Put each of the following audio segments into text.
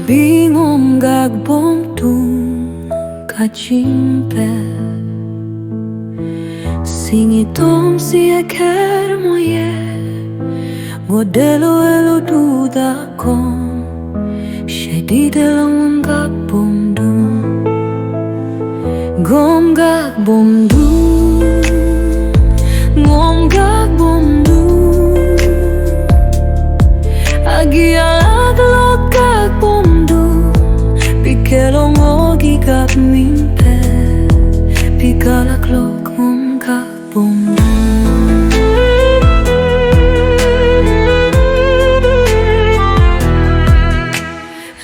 Bingung gak bom tung kachimpe Singi tom si eker moye Modelo elo duda kom Shedi dalam gak bom dung Gom gak bom dung Ngom gak bom dung Agi alat lo gak bom dung Pikelo ngogi gak mimpe Pikalak lo ngom gak bom dung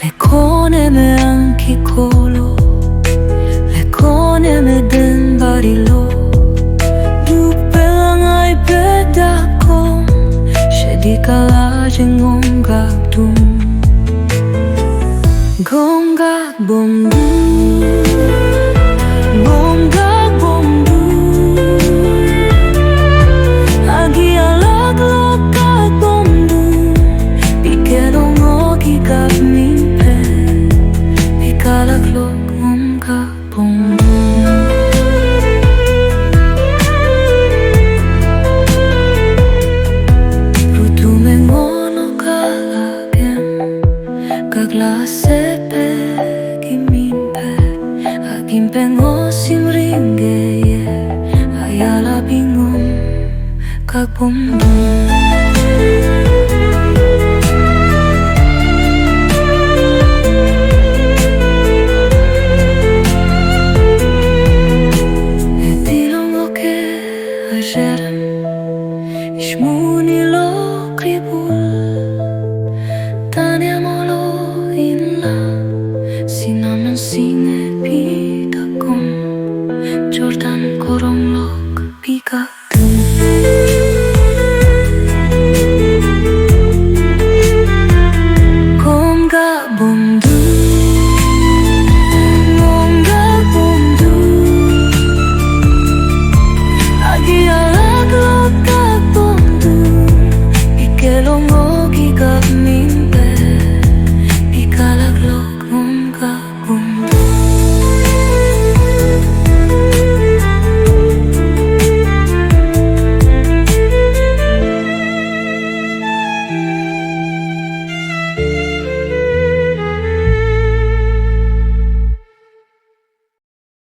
Lekone me anki kolo Lekone me den barilo Dupelangai pedako Shedi kala jengong gak dung Gom gak bom dung Gom gak bom dung Agi alag lo gak bom dung Pikero ngogi gak mimpe Pikalak lo gom gak bom dung Rutu mengono kalagem Gagla sepe kimimpe Agimpe ngosim ringgeye Ayala bingung kak bom dung